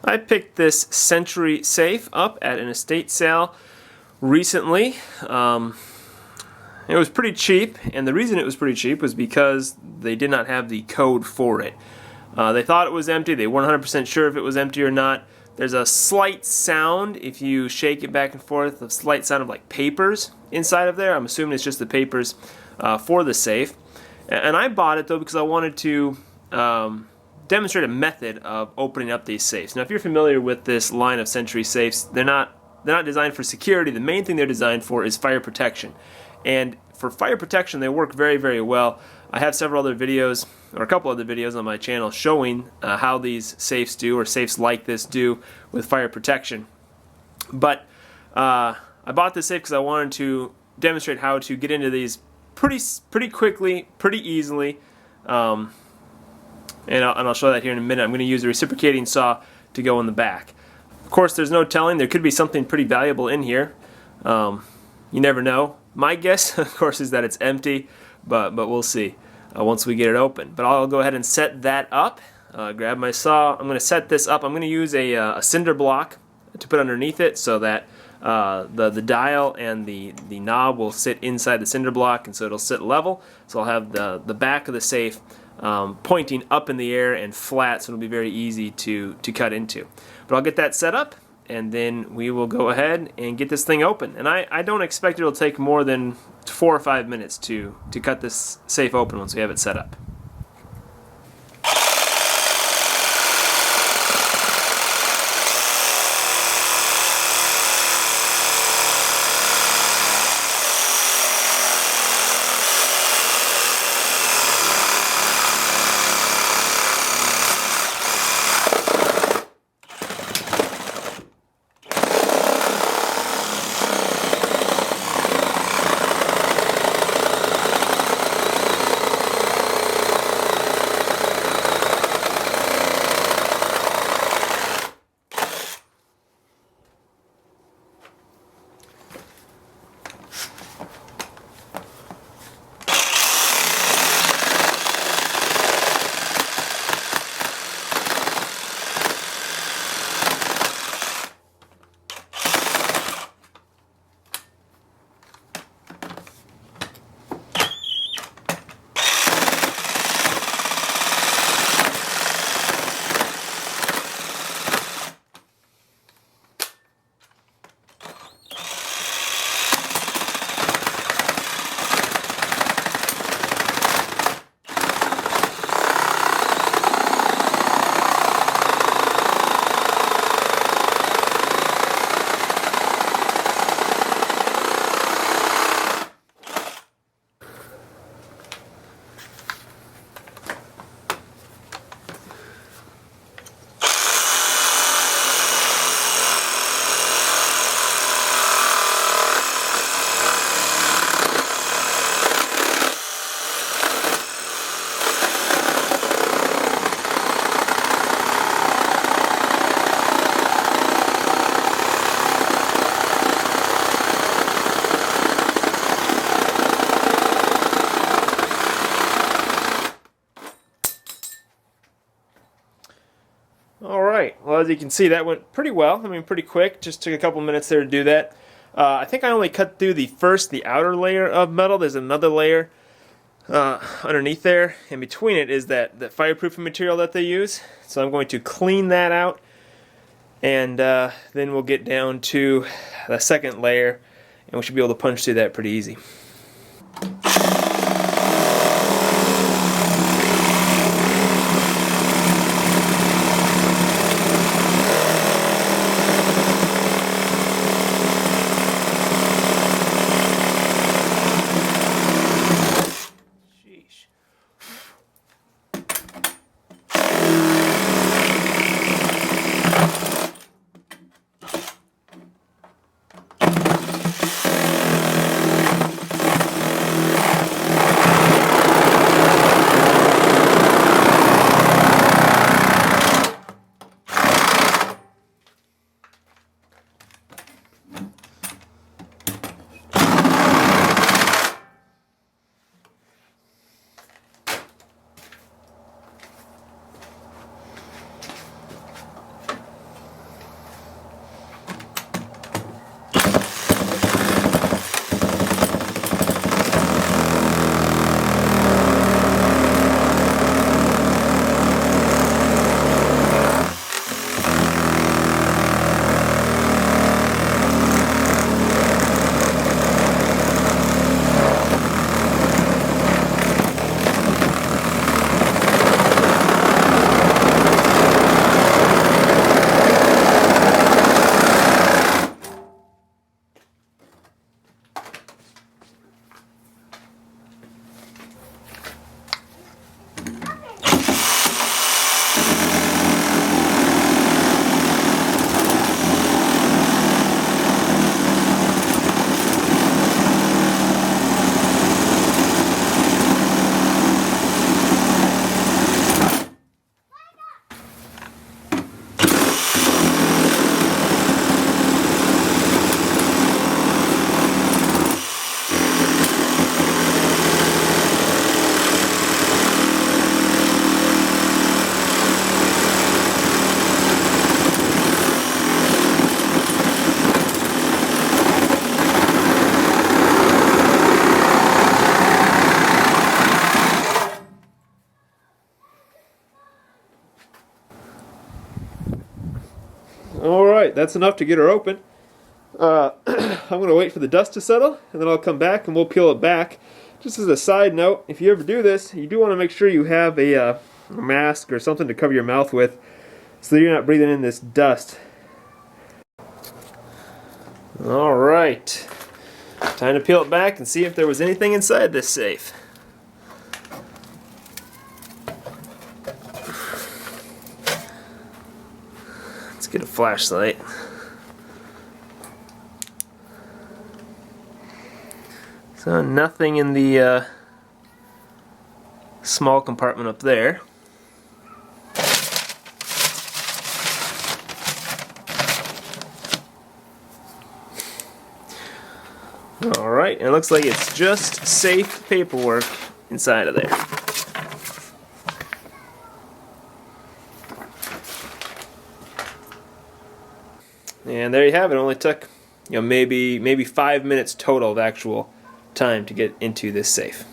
I picked this Sentry safe up at an estate sale recently. It was pretty cheap, and the reason it was pretty cheap was because they did not have the code for it. They thought it was empty. They weren't 100% sure if it was empty or not. There's a slight sound if you shake it back and forth, a slight sound of like papers inside of there. I'm assuming it's just the papers for the safe. And I bought it though because I wanted to demonstrate a method of opening up these safes. Now, if you're familiar with this line of Sentry safes, they're not designed for security. The main thing they're designed for is fire protection. And for fire protection, they work very, very well. I have several other videos, or a couple other videos on my channel showing how these safes do, or safes like this do, with fire protection. But I bought this safe because I wanted to demonstrate how to get into these pretty quickly, pretty easily. And I'll show that here in a minute. I'm going to use a reciprocating saw to go in the back. Of course, there's no telling. There could be something pretty valuable in here. You never know. My guess, of course, is that it's empty, but we'll see once we get it open. But I'll go ahead and set that up. Grab my saw. I'm going to set this up. I'm going to use a cinder block to put underneath it so that the dial and the knob will sit inside the cinder block, and so it'll sit level. So I'll have the back of the safe pointing up in the air and flat, so it'll be very easy to cut into. But I'll get that set up, and then we will go ahead and get this thing open. And I don't expect it'll take more than 4 or 5 minutes to cut this safe open once we have it set up. Alright, well, as you can see, that went pretty well. I mean, pretty quick. Just took a couple minutes there to do that. I think I only cut through the outer layer of metal. There's another layer underneath there, and between it is that fireproofing material that they use. So I'm going to clean that out, and then we'll get down to the second layer, and we should be able to punch through that pretty easy. Alright, that's enough to get her open. I'm going to wait for the dust to settle, and then I'll come back and we'll peel it back. Just as a side note, if you ever do this, you do want to make sure you have a mask or something to cover your mouth with so that you're not breathing in this dust. Alright, time to peel it back and see if there was anything inside this safe. Let's get a flashlight. So nothing in the small compartment up there. Alright, and it looks like it's just safe paperwork inside of there. And there you have it. It only took, maybe 5 minutes total of actual time to get into this safe.